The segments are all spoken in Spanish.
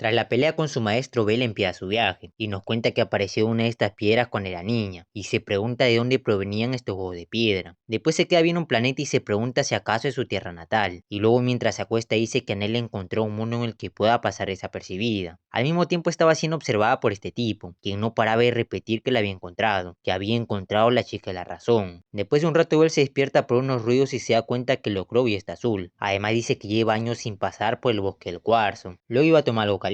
Tras la pelea con su maestro, Bella empieza su viaje y nos cuenta que apareció una de estas piedras cuando era niña y se pregunta de dónde provenían estos huevos de piedra. Después se queda viendo un planeta y se pregunta si acaso es su tierra natal. Y luego mientras se acuesta dice que en él encontró un mundo en el que pueda pasar desapercibida. Al mismo tiempo estaba siendo observada por este tipo, quien no paraba de repetir que la había encontrado la chica de la razón. Después de un rato él se despierta por unos ruidos y se da cuenta que el Ocrovio está azul. Además dice que lleva años sin pasar por el bosque del cuarzo. Luego iba a tomar algo caliente,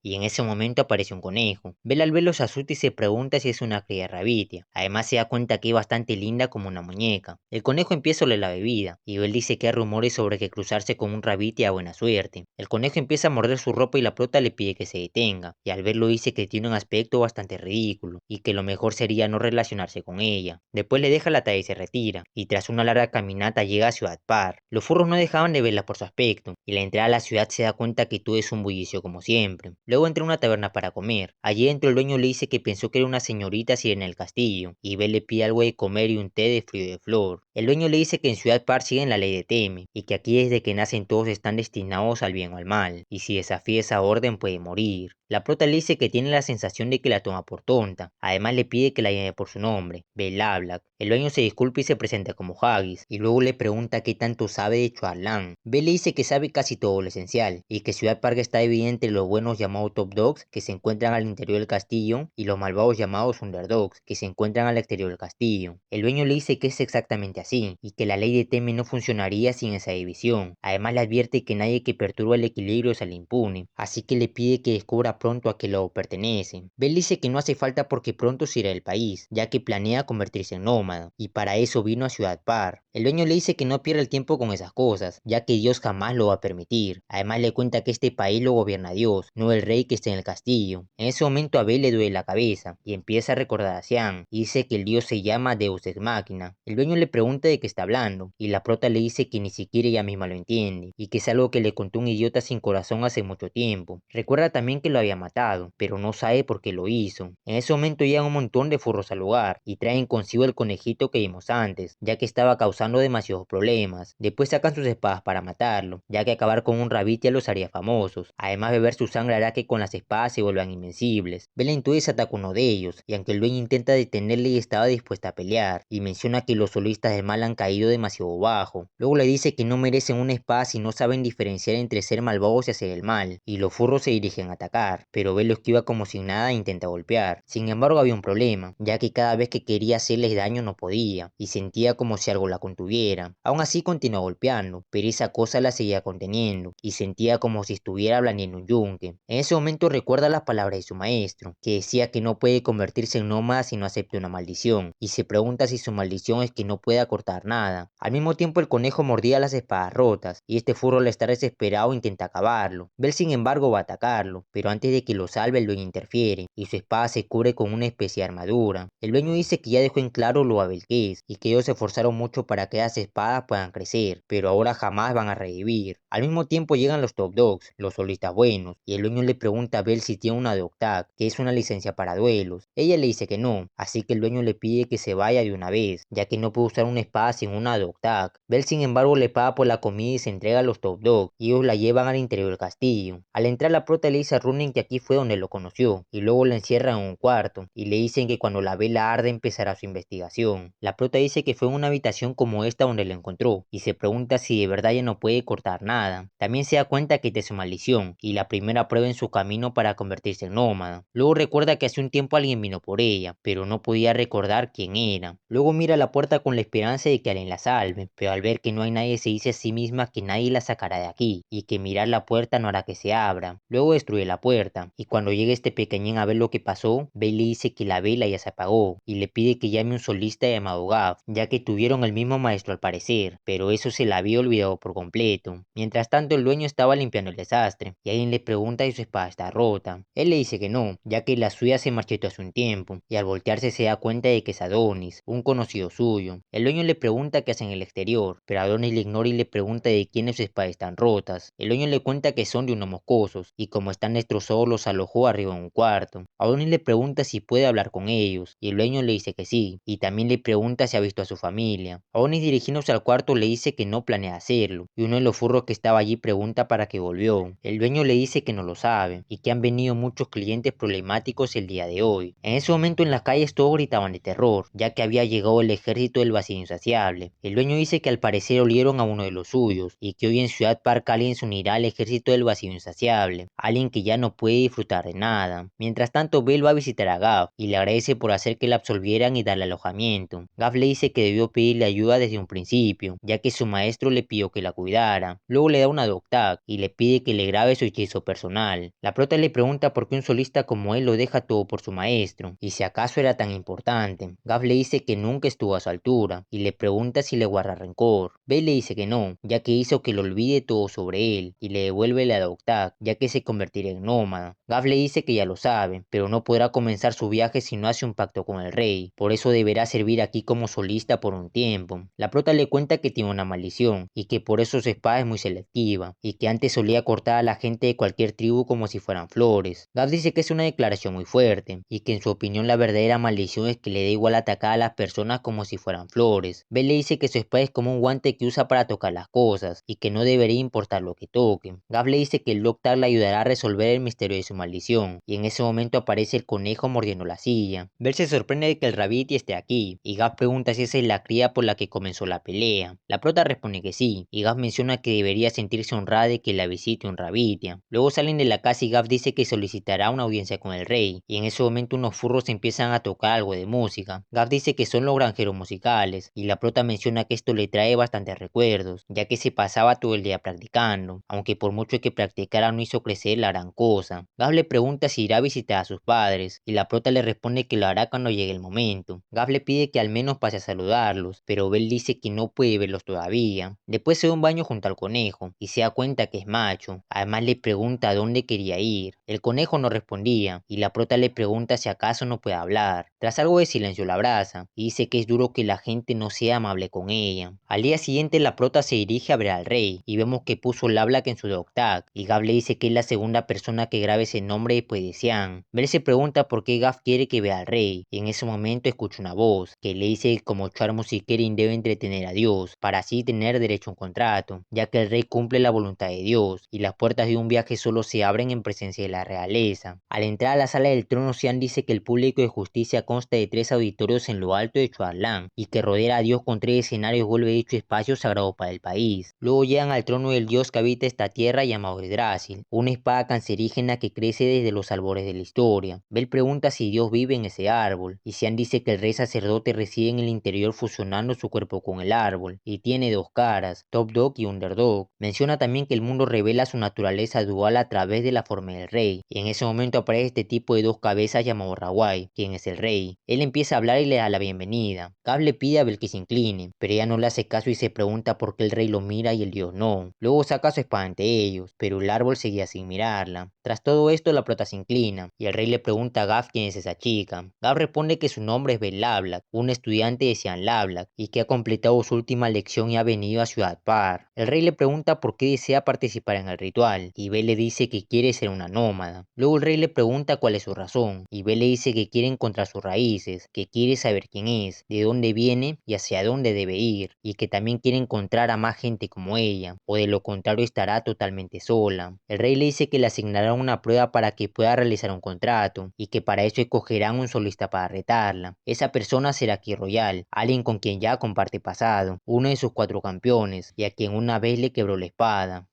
y en ese momento aparece un conejo. Bella al verlo se asusta y se pregunta si es una cría de rabitia. Además se da cuenta que es bastante linda como una muñeca. El conejo empieza a oler la bebida, y Bella dice que hay rumores sobre que cruzarse con un rabitia da buena suerte. El conejo empieza a morder su ropa y la prota le pide que se detenga, y al verlo dice que tiene un aspecto bastante ridículo, y que lo mejor sería no relacionarse con ella. Después le deja la talla y se retira, y tras una larga caminata llega a Ciudad Par. Los furros no dejaban de verla por su aspecto, y la entrada a la ciudad se da cuenta que todo es un bullicio como siempre. Luego entra a una taberna para comer. Allí dentro el dueño le dice que pensó que era una señorita sirena del castillo, y Belle le pide algo de comer y un té de frío de flor. El dueño le dice que en Ciudad Par siguen la ley de Teme, y que aquí desde que nacen todos están destinados al bien o al mal, y si desafía esa orden puede morir. La prota le dice que tiene la sensación de que la toma por tonta. Además le pide que la llame por su nombre, Bella Black. El dueño se disculpa y se presenta como Haggis, y luego le pregunta qué tanto sabe de Chuarlan. Belle le dice que sabe casi todo lo esencial, y que Ciudad Park está dividida entre los buenos llamados Top Dogs, que se encuentran al interior del castillo, y los malvados llamados Underdogs, que se encuentran al exterior del castillo. El dueño le dice que es exactamente así, y que la ley de Teme no funcionaría sin esa división. Además le advierte que nadie que perturba el equilibrio sale impune, así que le pide que descubra pronto a qué lado pertenece. Belle dice que no hace falta porque pronto se irá del país, ya que planea convertirse en nómada, y para eso vino a Ciudad Par. El dueño le dice que no pierda el tiempo con esas cosas, ya que Dios jamás lo va a permitir. Además le cuenta que este país lo gobierna Dios, no el rey que está en el castillo. En ese momento a Belle le duele la cabeza, y empieza a recordar a Sean, y dice que el dios se llama Deus Ex Machina. El dueño le pregunta de qué está hablando, y la prota le dice que ni siquiera ella misma lo entiende, y que es algo que le contó un idiota sin corazón hace mucho tiempo. Recuerda también que lo había matado, pero no sabe por qué lo hizo. En ese momento llegan un montón de furros al lugar, y traen consigo el conejito que vimos antes, ya que estaba causando demasiados problemas. Después sacan sus espadas para matarlo, ya que acabar con un rabitia los haría famosos. Además beber su sangre hará que con las espadas se vuelvan invencibles. Bella entonces ataca uno de ellos, y aunque el dueño intenta detenerle y estaba dispuesta a pelear, y menciona que los solistas del mal han caído demasiado bajo. Luego le dice que no merecen una espada si no saben diferenciar entre ser malvados y hacer el mal, y los furros se dirigen a atacar, pero Bella lo esquiva como si nada e intenta golpear. Sin embargo había un problema, ya que cada vez que quería hacerles daño no podía, y sentía como si algo la contuviera. Aún así continuó golpeando, pero esa cosa la seguía conteniendo, y sentía como si estuviera blandiendo un yunque. En ese momento recuerda las palabras de su maestro, que decía que no puede convertirse en nómada si no acepta una maldición, y se pregunta si su maldición es que no pueda cortar nada. Al mismo tiempo el conejo mordía las espadas rotas, y este furro al estar desesperado intenta acabarlo. Bell sin embargo va a atacarlo, pero antes de que lo salve el dueño interfiere, y su espada se cubre con una especie de armadura. El dueño dice que ya dejó en claro lo hábil que es, y que ellos se esforzaron mucho para que esas espadas puedan crecer, pero ahora jamás van a revivir. Al mismo tiempo llegan los Top Dogs, los solistas buenos, y el dueño le pregunta a Bell si tiene una Dog Tag, que es una licencia para duelos. Ella le dice que no, así que el dueño le pide que se vaya de una vez, ya que no puede usar una espada sin una Dog Tag. Bell sin embargo le paga por la comida y se entrega a los Top Dogs, y ellos la llevan al interior del castillo. Al entrar la prota le dice a Ronin que aquí fue donde lo conoció, y luego la encierra en un cuarto, y le dicen que cuando la vela arde empezará su investigación. La prota dice que fue en una habitación como esta donde lo encontró, y se pregunta si de verdad ya no puede cortar nada. También se da cuenta que es su maldición, y la primera prueba en su camino para convertirse en nómada. Luego recuerda que hace un tiempo alguien vino por ella, pero no podía recordar quién era. Luego mira la puerta con la esperanza de que alguien la salve, pero al ver que no hay nadie se dice a sí misma que nadie la sacará de aquí, y que mirar la puerta no hará que se abra. Luego destruye la puerta, y cuando llega este pequeñín a ver lo que pasó, Bell le dice que la vela ya se apagó, y le pide que llame un solista llamado Gav, ya que tuvieron el mismo maestro al parecer, pero eso se la había olvidado por completo. Mientras tanto el dueño estaba limpiando el desastre, y alguien le pregunta si su espada está rota. Él le dice que no, ya que la suya se marchitó hace un tiempo, y al voltearse se da cuenta de que es Adonis, un conocido suyo. El dueño le pregunta qué hace en el exterior, pero Adonis le ignora y le pregunta de quiénes sus espadas están rotas. El dueño le cuenta que son de unos moscosos, y como están destrozados los alojó arriba en un cuarto. Adonis le pregunta si puede hablar con ellos, y el dueño le dice que sí, y también le pregunta si ha visto a su familia. Adonis Bonnie, dirigiéndose al cuarto, le dice que no planea hacerlo, y uno de los furros que estaba allí pregunta para qué volvió. El dueño le dice que no lo sabe, y que han venido muchos clientes problemáticos el día de hoy. En ese momento en las calles todos gritaban de terror, ya que había llegado el ejército del vacío insaciable. El dueño dice que al parecer olieron a uno de los suyos, y que hoy en Ciudad Park alguien se unirá al ejército del vacío insaciable, alguien que ya no puede disfrutar de nada. Mientras tanto, Belle va a visitar a Gav, y le agradece por hacer que la absolvieran y darle alojamiento. Gav le dice que debió pedirle ayuda desde un principio, ya que su maestro le pidió que la cuidara. Luego le da una dog tag y le pide que le grabe su hechizo personal. La prota le pregunta por qué un solista como él lo deja todo por su maestro, y si acaso era tan importante. Gav le dice que nunca estuvo a su altura, y le pregunta si le guarda rencor. Belle le dice que no, ya que hizo que lo olvide todo sobre él, y le devuelve la dog tag, ya que se convertirá en nómada. Gav le dice que ya lo sabe, pero no podrá comenzar su viaje si no hace un pacto con el rey, por eso deberá servir aquí como solista por un tiempo. La prota le cuenta que tiene una maldición, y que por eso su espada es muy selectiva, y que antes solía cortar a la gente de cualquier tribu como si fueran flores. Gav dice que es una declaración muy fuerte, y que en su opinión la verdadera maldición es que le da igual atacar a las personas como si fueran flores. Belle le dice que su espada es como un guante que usa para tocar las cosas, y que no debería importar lo que toque. Gav le dice que el Doctor le ayudará a resolver el misterio de su maldición, y en ese momento aparece el conejo mordiendo la silla. Belle se sorprende de que el Rabbiti esté aquí, y Gav pregunta si esa es la cría por la que comenzó la pelea. La prota responde que sí, y Gav menciona que debería sentirse honrada de que la visite un Rabbitia. Luego salen de la casa y Gav dice que solicitará una audiencia con el rey, y en ese momento unos furros empiezan a tocar algo de música. Gav dice que son los granjeros musicales, y la prota menciona que esto le trae bastantes recuerdos, ya que se pasaba todo el día practicando, aunque por mucho que practicara no hizo crecer la gran cosa. Gav le pregunta si irá a visitar a sus padres, y la prota le responde que lo hará cuando llegue el momento. Gav le pide que al menos pase a saludarlos, pero Belle dice que no puede verlos todavía. Después se da un baño junto al conejo, y se da cuenta que es macho. Además le pregunta a dónde quería ir. El conejo no respondía, y la prota le pregunta si acaso no puede hablar. Tras algo de silencio la abraza, y dice que es duro que la gente no sea amable con ella. Al día siguiente la prota se dirige a ver al rey, y vemos que puso Lablack en su dog tag, y Gav le dice que es la segunda persona que grabe ese nombre después de Xian. Belle se pregunta por qué Gav quiere que vea al rey, y en ese momento escucha una voz, que le dice que como Charmus y Kerin debe entretener a Dios, para así tener derecho a un contrato, ya que el rey cumple la voluntad de Dios, y las puertas de un viaje solo se abren en presencia de la realeza. Al entrar a la sala del trono, Xian dice que el público de justicia consta de 3 auditorios en lo alto de Chuarlan, y que rodear a Dios con 3 escenarios vuelve dicho espacio sagrado para el país. Luego llegan al trono del dios que habita esta tierra llamado Yggdrasil, una espada cancerígena que crece desde los albores de la historia. Belle pregunta si Dios vive en ese árbol, y Xian dice que el rey sacerdote reside en el interior fusionando su cuerpo con el árbol, y tiene 2 caras, Top Dog y Underdog. Menciona también que el mundo revela su naturaleza dual a través de la forma del rey, y en ese momento aparece este tipo de 2 cabezas llamado Rawai, quien es el rey. Él empieza a hablar y le da la bienvenida. Gav le pide a Belle que se incline, pero ella no le hace caso y se pregunta por qué el rey lo mira y el dios no. Luego saca su espada ante ellos, pero el árbol seguía sin mirarla. Tras todo esto la prota se inclina, y el rey le pregunta a Gav quién es esa chica. Gav responde que su nombre es Belle Lablack, un estudiante de Xian Lablack, y que ha completado su última lección y ha venido a Ciudad Par. El rey le pregunta por qué desea participar en el ritual, y Belle le dice que quiere ser una nómada. Luego el rey le pregunta cuál es su razón, y Belle le dice que quiere encontrar sus raíces, que quiere saber quién es, de dónde viene y hacia dónde debe ir, y que también quiere encontrar a más gente como ella, o de lo contrario estará totalmente sola. El rey le dice que le asignará una prueba para que pueda realizar un contrato, y que para eso escogerán un solista para retarla. Esa persona será Kid Royal, alguien con quien ya comparte pasado, uno de sus 4 campeones, y a quien una vez le quebró la espada.